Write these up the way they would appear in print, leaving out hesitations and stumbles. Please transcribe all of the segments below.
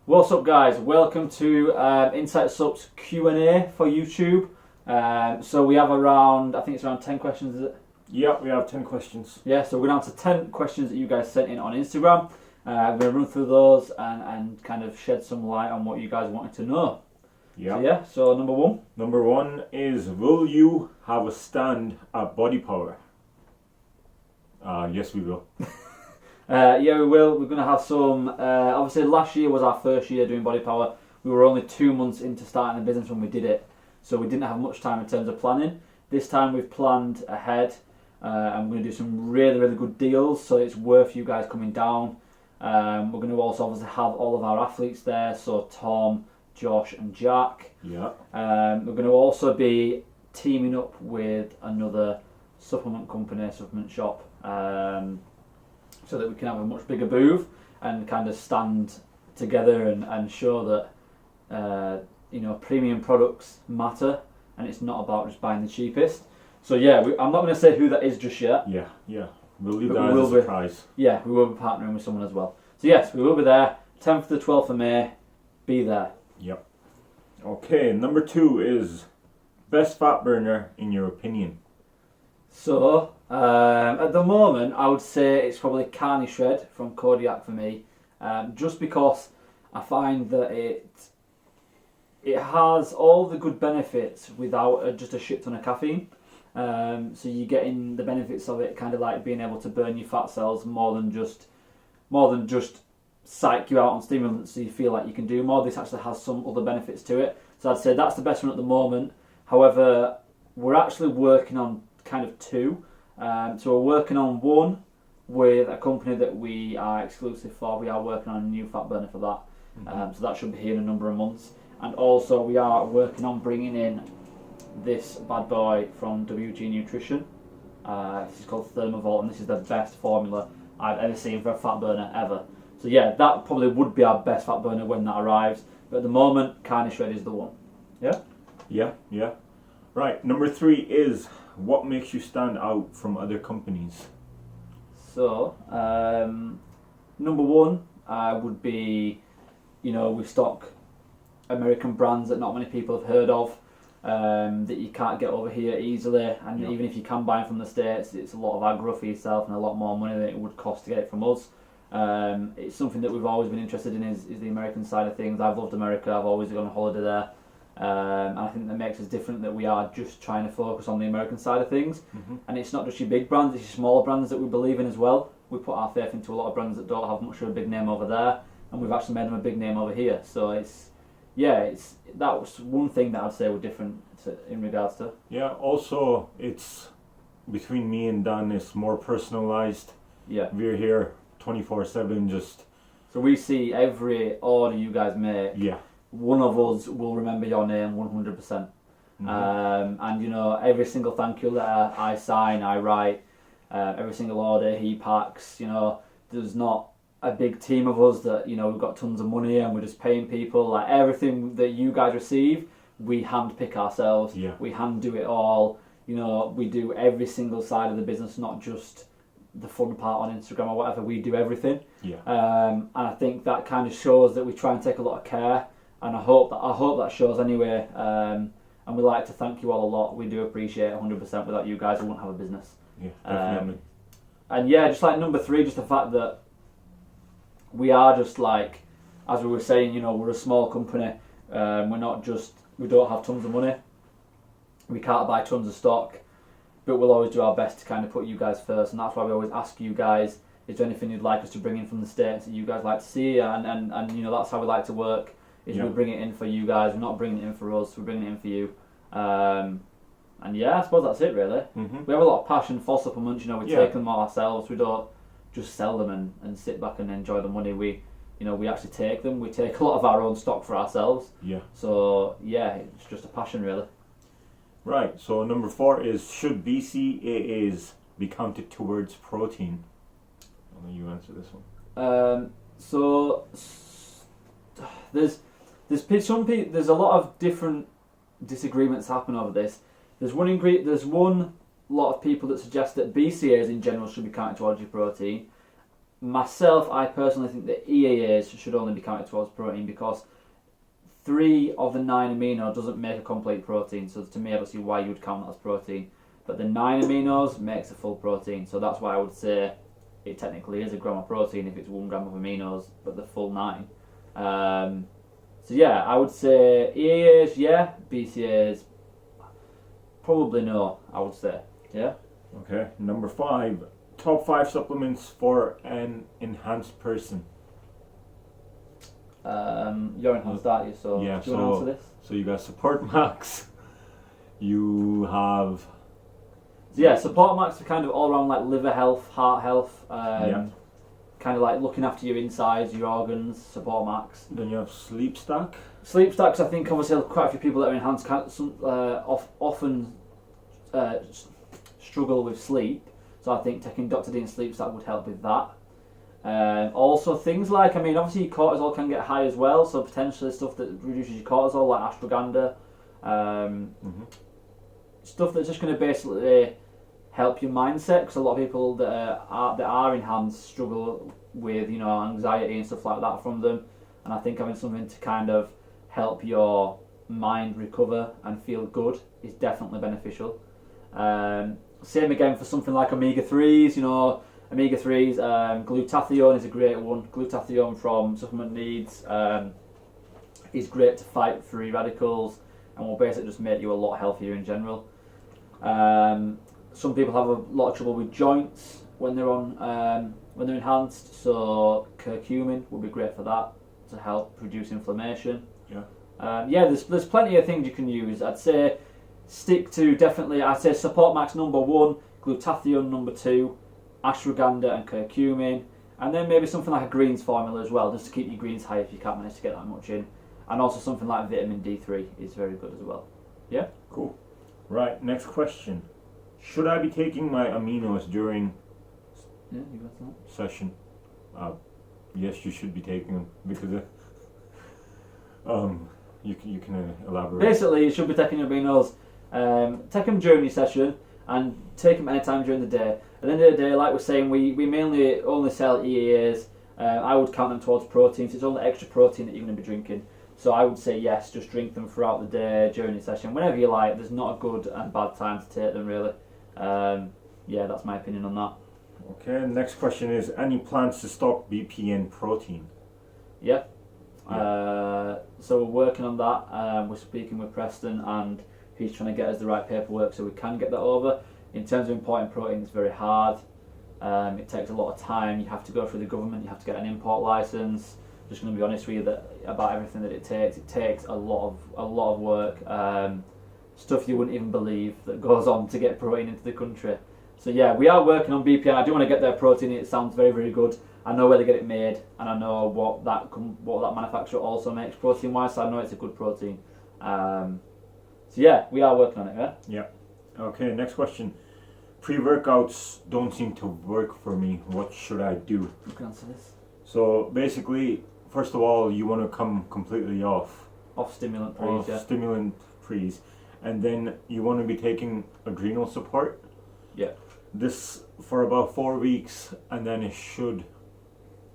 What's up, guys? Welcome to Insight Supps Q&A for YouTube. So we have around, I think it's around 10 questions, is it? Yeah, we have 10 questions. Yeah, so we're going to answer 10 questions that you guys sent in on Instagram. We're going to run through those and kind of shed some light on what you guys wanted to know. Yeah. So number one. Number one is, will you have a stand at Body Power? Yes, we will. Yeah, we will. We're going to have some. Obviously, last year was our first year doing Body Power. We were only 2 months into starting the business when we did it, so we didn't have much time in terms of planning. This time we've planned ahead, and we're going to do some really, really good deals, so it's worth you guys coming down. We're going to also obviously have all of our athletes there, so Tom, Josh and Jack. Yeah. We're going to also be teaming up with another supplement company, supplement shop, so that we can have a much bigger booth and kind of stand together and show that premium products matter, and it's not about just buying the cheapest. So yeah, I'm not going to say who that is just yet. Yeah. We'll leave that as a surprise. Yeah, we will be partnering with someone as well. So yes, we will be there, 10th to the 12th of May. Be there. Yep. Okay, number two is, best fat burner in your opinion? So, at the moment, I would say it's probably Carney Shred from Kodiak for me, just because I find that it has all the good benefits without just a shit ton of caffeine. So you're getting the benefits of it, kind of like being able to burn your fat cells more than just psych you out on stimulants, so you feel like you can do more. This actually has some other benefits to it. So I'd say that's the best one at the moment. However, we're actually working on kind of two. So we're working on one with a company that we are exclusive for. We are working on a new fat burner for that. So that should be here in a number of months. And also we are working on bringing in this bad boy from WG Nutrition. This is called Thermovolt, and this is the best formula I've ever seen for a fat burner ever. So yeah, that probably would be our best fat burner when that arrives. But at the moment, Carney Shred is the one. Yeah? Yeah. Right, number three is, what makes you stand out from other companies? So, number one would be, we stock American brands that not many people have heard of, that you can't get over here easily, and even if you can buy them from the States, it's a lot of aggro for yourself and a lot more money than it would cost to get it from us. It's something that we've always been interested in is the American side of things. I've loved America, I've always gone on holiday there. And I think that makes us different, that we are just trying to focus on the American side of things. And it's not just your big brands, it's your smaller brands that we believe in as well. We put our faith into a lot of brands that don't have much of a big name over there, and we've actually made them a big name over here. So that was one thing that I'd say we're different in regards to. Yeah, also it's, between me and Dan, it's more personalised. Yeah. We're here 24/7 just... So we see every order you guys make. Yeah. One of us will remember your name 100%. And every single thank you letter I sign, I write, every single order he packs, there's not a big team of us that, we've got tons of money and we're just paying people. Like, everything that you guys receive, we hand pick ourselves. Yeah. We hand do it all. We do every single side of the business, not just the fun part on Instagram or whatever. We do everything. Yeah. And I think that kind of shows that we try and take a lot of care. And I hope that shows anyway. And we'd like to thank you all a lot. We do appreciate it 100%. Without you guys, we wouldn't have a business. Yeah, definitely. And yeah, just like number three, just the fact that we are just like, as we were saying, we're a small company. We don't have tons of money. We can't buy tons of stock, but we'll always do our best to kind of put you guys first. And that's why we always ask you guys, is there anything you'd like us to bring in from the States that you guys like to see? And that's how we like to work. We bring it in for you guys. We're not bringing it in for us. We're bringing it in for you. And yeah, I suppose that's it really. We have a lot of passion for supplements. We take them all ourselves. We don't just sell them and sit back and enjoy the money. We actually take them. We take a lot of our own stock for ourselves. Yeah. So yeah, it's just a passion really. Right. So number four is, should BCAAs be counted towards protein? I'll let you answer this one. So there's a lot of different disagreements happen over this. There's one lot of people that suggest that BCAAs in general should be counted towards your protein. myself, I personally think that EAAs should only be counted towards protein because 3 of the 9 amino doesn't make a complete protein. So to me, I don't see why you would count that as protein. But the 9 aminos makes a full protein. So that's why I would say it technically is a gram of protein if it's 1 gram of aminos, but the full 9. So yeah, I would say EAAs, yeah. BCAAs, probably no, I would say. Yeah. Okay, number 5. Top 5 supplements for an enhanced person. You're enhanced, aren't you? So Yeah, do you want to answer this? So you got Support Max. You have... So yeah, Support Max are kind of all around like liver health, heart health, kind of like looking after your insides, your organs, Support Max. Then you have Sleep Stack. Sleep Stacks, I think obviously quite a few people that are enhanced often struggle with sleep. So I think taking Dr. Dean Sleep Stack would help with that. Also things like, I mean, obviously your cortisol can get high as well, so potentially stuff that reduces your cortisol like ashwagandha. Stuff that's just going to basically help your mindset, because a lot of people that are enhanced struggle with, you know, anxiety and stuff like that from them, and I think having something to kind of help your mind recover and feel good is definitely beneficial. Same again for something like omega-3s, you know, omega-3s, glutathione is a great one. Glutathione from Supplement Needs is great to fight free radicals and will basically just make you a lot healthier in general. Some people have a lot of trouble with joints when they're on when they're enhanced, so curcumin would be great for that to help reduce inflammation. There's plenty of things you can use. I'd say stick to I'd say Support Max number 1, glutathione number 2, ashwagandha and curcumin, and then maybe something like a greens formula as well, just to keep your greens high if you can't manage to get that much in, and also something like vitamin D3 is very good as well. Yeah? Cool. Right, next question. Should I be taking my aminos during Yeah, you got that. session? Yes, you should be taking them because you can elaborate. Basically, you should be taking your aminos. Take them during your session and take them anytime during the day. At the end of the day, like we're saying, we mainly only sell EAAs. I would count them towards proteins. It's only extra protein that you're going to be drinking. So I would say yes, just drink them throughout the day, during your session, whenever you like. There's not a good and bad time to take them, really. That's my opinion on that. Okay, next question is, any plans to stock BPN protein? Yeah. So we're working on that. We're speaking with Preston and he's trying to get us the right paperwork so we can get that over. In terms of importing protein, it's very hard. It takes a lot of time. You have to go through the government. You have to get an import license. Just going to be honest with you about everything that it takes. It takes a lot of work. Stuff you wouldn't even believe that goes on to get protein into the country. So yeah, we are working on BPN. I do want to get their protein. It sounds very, very good. I know where they get it made, and I know what that manufacturer also makes protein wise. So I know it's a good protein. So yeah, we are working on it. Yeah. Yeah. Okay. Next question. Pre-workouts don't seem to work for me. What should I do? You can answer this. So basically, first of all, you want to come completely off stimulant prees. Yeah. Stimulant prees, and then you want to be taking adrenal support. Yeah. This for about 4 weeks, and then it should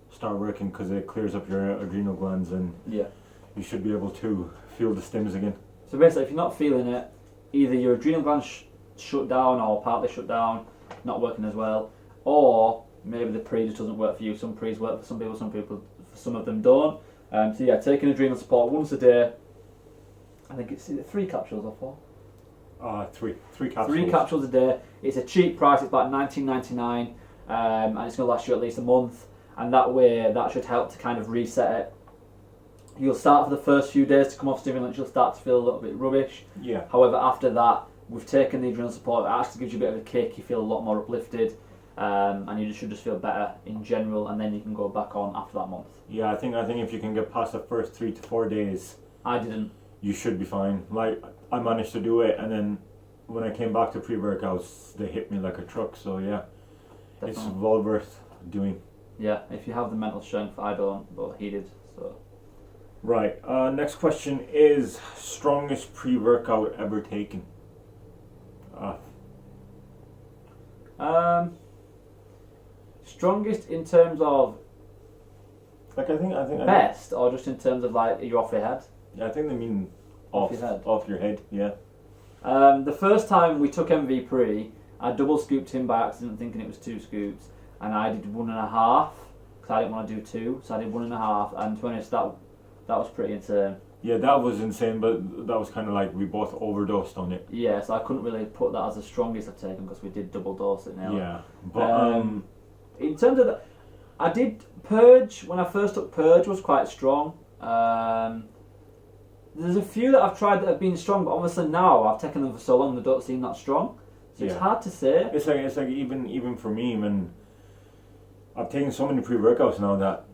start working because it clears up your adrenal glands, and you should be able to feel the stims again. So basically, if you're not feeling it, either your adrenal glands shut down or partly shut down, not working as well, or maybe the pre just doesn't work for you. Some pre's work for some people, some of them don't. So yeah, taking adrenal support once a day. I think it's either 3 capsules or 4. Three capsules. 3 capsules a day. It's a cheap price. It's about $19.99, and it's going to last you at least a month. And that way, that should help to kind of reset it. You'll start for the first few days to come off stimulants. You'll start to feel a little bit rubbish. Yeah. However, after that, we've taken the adrenal support. It actually gives you a bit of a kick. You feel a lot more uplifted, and you should just feel better in general. And then you can go back on after that month. Yeah, I think if you can get past the first 3 to 4 days, I didn't. You should be fine. Like, I managed to do it, and then when I came back to pre-workouts, they hit me like a truck. So yeah, Definitely. It's well worth doing. Yeah, if you have the mental strength, I don't, but he did. So. Right. Next question is strongest pre-workout ever taken. Strongest in terms of Like I think best, or just in terms of like you're off your head? Yeah, I think they mean Off your head. Off your head, yeah. The first time we took MV Pre, I double scooped him by accident, thinking it was 2 scoops, and I did 1.5 because I didn't want to do 2, so I did 1.5. And to be honest, that was pretty insane. Yeah, that was insane, but that was kind of like we both overdosed on it. Yeah, so I couldn't really put that as the strongest I've taken because we did double dose it now. Yeah, but in terms of I did Purge. When I first took Purge, was quite strong. There's a few that I've tried that have been strong, but obviously now I've taken them for so long they don't seem that strong. So it's hard to say. It's like even for me, when I've taken so many pre-workouts now that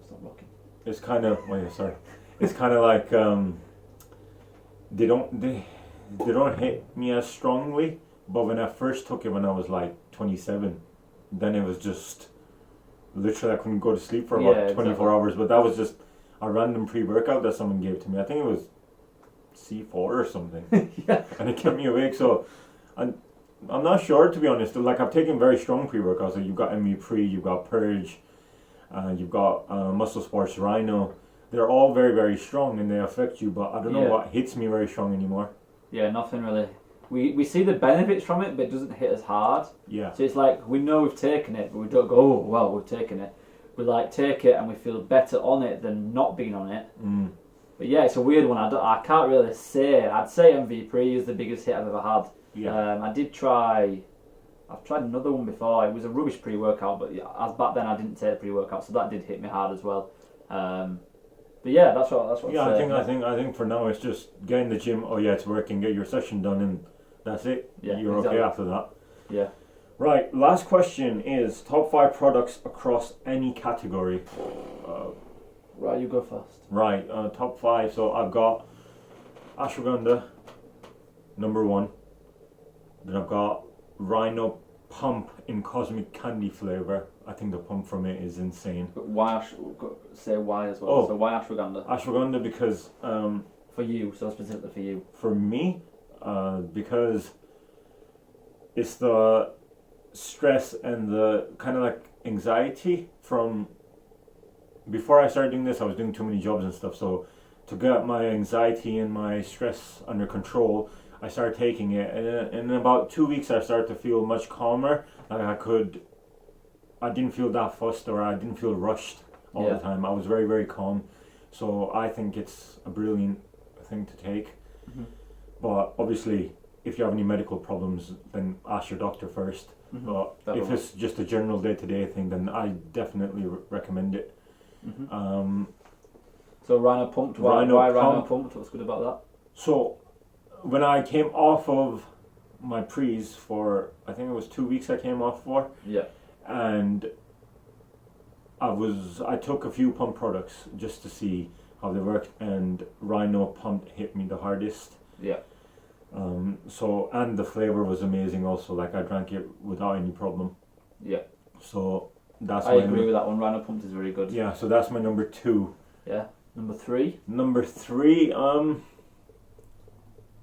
it's kind of it's kind of like they don't hit me as strongly. But when I first took it when I was like 27, then it was just literally I couldn't go to sleep for about 24 hours. But that was just a random pre-workout that someone gave to me. I think it was C4 or something. Yeah. And it kept me awake. So I'm not sure, to be honest. Like I've taken very strong pre-workouts. So you've got MV Pre, you've got Purge, you've got Muscle Sports Rhino. They're all very, very strong and they affect you, but I don't know what hits me very strong anymore. Yeah, nothing really. We see the benefits from it, but it doesn't hit as hard. Yeah. So it's like we know we've taken it, but we don't go, oh, well, we've taken it. We like take it and we feel better on it than not being on it. Mm. But yeah, it's a weird one. I can't really say. I'd say MV Pre is the biggest hit I've ever had. Yeah. I've tried another one before. It was a rubbish pre-workout, but as back then I didn't take pre-workout, so that did hit me hard as well. But yeah, that's what. Yeah, I think for now it's just get in the gym. Oh yeah, it's working. Get your session done, and that's it. Yeah, you're okay after that. Yeah. Right. Last question is top 5 products across any category. Right, you go first. Right. Top 5. So I've got ashwagandha, number 1. Then I've got Rhino Pump in Cosmic Candy flavor. I think the pump from it is insane. But why? Say why as well. So why ashwagandha? Ashwagandha because for you, so specifically for you. For me, because it's the stress and the kind of like anxiety from before I started doing this. I was doing too many jobs and stuff. So to get my anxiety and my stress under control, I started taking it, and in about 2 weeks I started to feel much calmer. Like I didn't feel that fussed or I didn't feel rushed all the time. I was very, very calm. So I think it's a brilliant thing to take. Mm-hmm. But obviously, if you have any medical problems, then ask your doctor first. Mm-hmm. But if it's just a general day-to-day thing, then I definitely recommend it. Mm-hmm. So Rhino Pumped, why Rhino Pumped? What's good about that? So when I came off of my pre's for, I think it was 2 weeks I came off for. Yeah. And I took a few pump products just to see how they worked, and Rhino Pump hit me the hardest. Yeah. So, and the flavor was amazing also. Like I drank it without any problem. Yeah. So that's I agree with that one. Rhino Pumped is very good. Yeah. So that's my number 2. Yeah. Number 3. Number 3.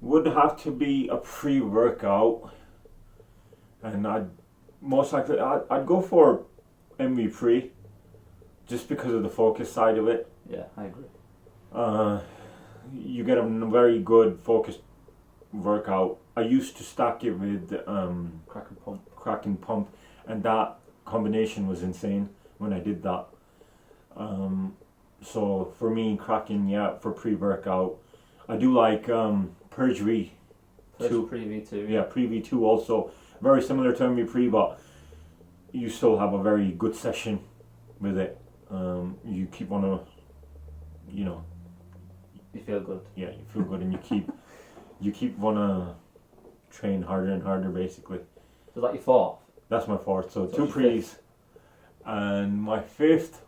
Would have to be a pre-workout, and I'd go for MV Pre, just because of the focus side of it. Yeah, I agree. You get a very good focused workout. I used to stack it with Crack and Pump, and that combination was insane when I did that. So for me, Kraken, for pre-workout, I do like Purge V2. Pre-V2. Yeah, Pre-V2 also. Very similar to MV Pre, but you still have a very good session with it. You keep on you feel good. Yeah, you feel good, and you keep wanna train harder and harder, basically. So is that your 4th? That's my 4th. So 2 pre's, and my 5th.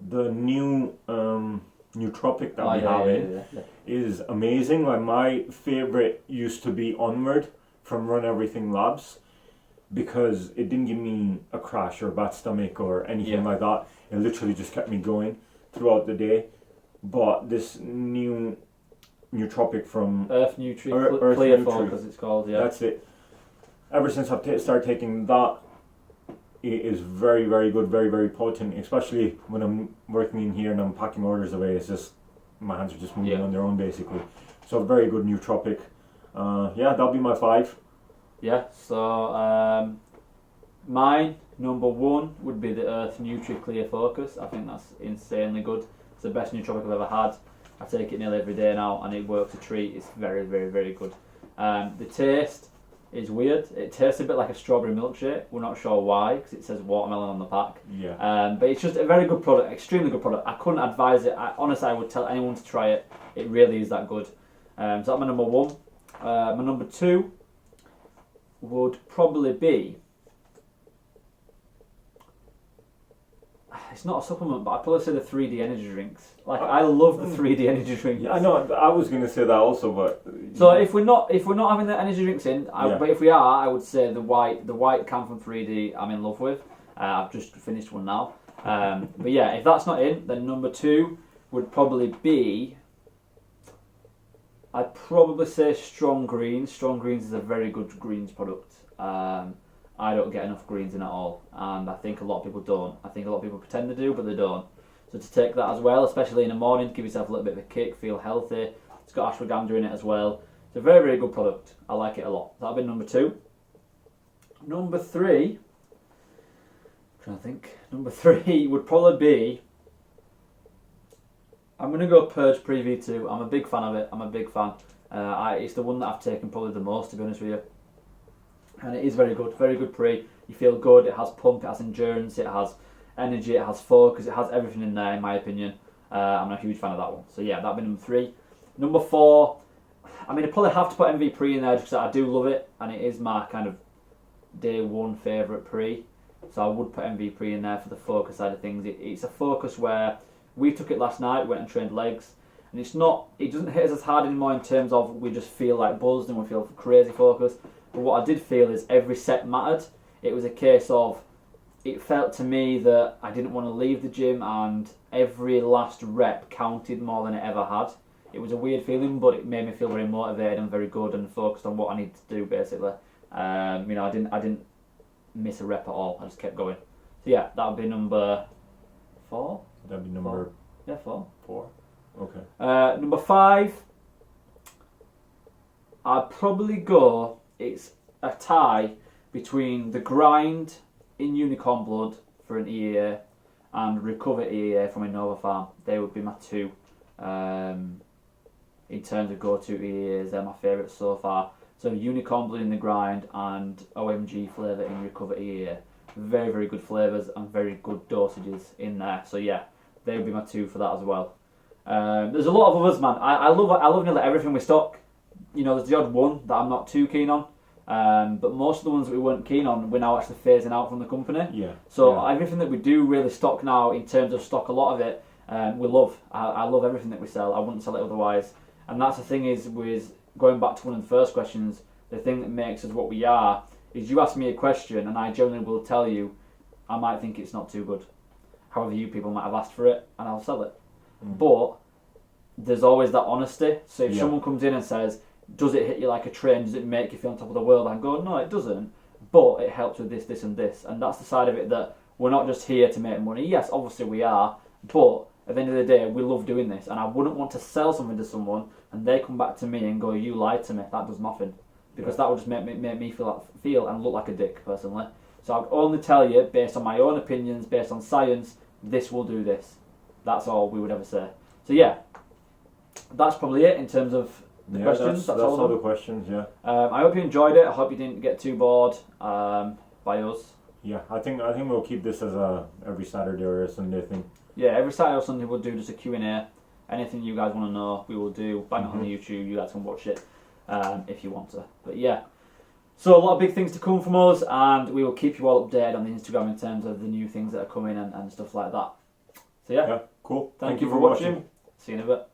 The new Nootropic that we have is amazing. Like my favorite used to be Onward from Run Everything Labs, because it didn't give me a crash or a bad stomach or anything like that. It literally just kept me going throughout the day. But this new Nootropic from Earth Nutri, Earth Clear Nutri, Focus it's called. Yeah, that's it. ever since I've started taking that, it is very, very good, very, very potent, especially when I'm working in here and I'm packing orders away. It's just, my hands are just moving on their own, basically. So very good nootropic. Yeah, that'll be my 5. Yeah, so mine, number 1 would be the Earth Nutri Clear Focus. I think that's insanely good. It's the best nootropic I've ever had. I take it nearly every day now and it works a treat. It's very, very, very good. The taste is weird. It tastes a bit like a strawberry milkshake. We're not sure why, because it says watermelon on the pack. Yeah. But it's just a very good product, extremely good product. I couldn't advise it. Honestly, I would tell anyone to try it. It really is that good. So that's my number 1. My number 2 would probably be, it's not a supplement, but I'd probably say the 3D energy drinks. Like, I love the 3D energy drinks. Yeah, I know. I was going to say that also, but so if we're not having the energy drinks in, but if we are, I would say the white can from 3D I'm in love with. I've just finished one now. But yeah, if that's not in, then number 2 would probably be, I'd probably say Strong Greens. Strong Greens is a very good greens product. I don't get enough greens in at all, and I think a lot of people don't. I think a lot of people pretend they do, but they don't. So to take that as well, especially in the morning, give yourself a little bit of a kick, feel healthy. It's got ashwagandha in it as well. It's a very, very good product. I like it a lot. That'll be number 2. Number 3, I'm trying to think. Number 3 would probably be, I'm going to go Purge Pre V2. I'm a big fan of it. I'm a big fan. It's the one that I've taken probably the most, to be honest with you. And it is very good pre. You feel good, it has pump, it has endurance, it has energy, it has focus, it has everything in there in my opinion. I'm a huge fan of that one. So yeah, that'd be number 3. Number 4, I mean I probably have to put MV Pre in there just because I do love it and it is my kind of day 1 favourite pre. So I would put MV Pre in there for the focus side of things. It's a focus where we took it last night, went and trained legs, and it doesn't hit us as hard anymore in terms of we just feel like buzzed and we feel crazy focused. But what I did feel is every set mattered. It was a case of, it felt to me that I didn't want to leave the gym and every last rep counted more than it ever had. It was a weird feeling, but it made me feel very motivated and very good and focused on what I needed to do basically. I didn't miss a rep at all. I just kept going. So yeah, that would be number 4. That'd be number 4. Yeah, 4. 4. Okay. Number 5, I'd probably go, it's a tie between the grind in Unicorn Blood for an EAA and Recover EAA from Innova Farm. They would be my 2. In terms of go-to EAAs, they're my favourites so far. So Unicorn Blood in the grind and OMG flavour in Recover EAA. Very, very good flavours and very good dosages in there. So yeah, they would be my 2 for that as well. There's a lot of others, man. I love nearly everything we stock. You know, there's the odd one that I'm not too keen on. But most of the ones that we weren't keen on, we're now actually phasing out from the company. Yeah. So everything that we do really stock now, in terms of stock, a lot of it, we love. I love everything that we sell. I wouldn't sell it otherwise. And that's the thing is, with going back to one of the first questions, the thing that makes us what we are is you ask me a question and I generally will tell you, I might think it's not too good. However, you people might have asked for it and I'll sell it. But there's always that honesty. So if someone comes in and says, does it hit you like a train? Does it make you feel on top of the world? I go, no, it doesn't. But it helps with this, this and this. And that's the side of it, that we're not just here to make money. Yes, obviously we are. But at the end of the day, we love doing this. And I wouldn't want to sell something to someone and they come back to me and go, you lied to me. That does nothing. Because that would just make me feel and look like a dick, personally. So I'd only tell you, based on my own opinions, based on science, this will do this. That's all we would ever say. So yeah, that's probably it in terms of the questions. That's all the questions, yeah. I hope you enjoyed it. I hope you didn't get too bored by us. Yeah, I think we'll keep this as a every Saturday or a Sunday thing. Yeah, every Saturday or Sunday we'll do just a Q&A. Anything you guys want to know, we will do. Bang it on the YouTube. You guys can watch it if you want to. But yeah, so a lot of big things to come from us, and we will keep you all updated on the Instagram in terms of the new things that are coming and stuff like that. So yeah, cool. Thank you for watching. See you in a bit.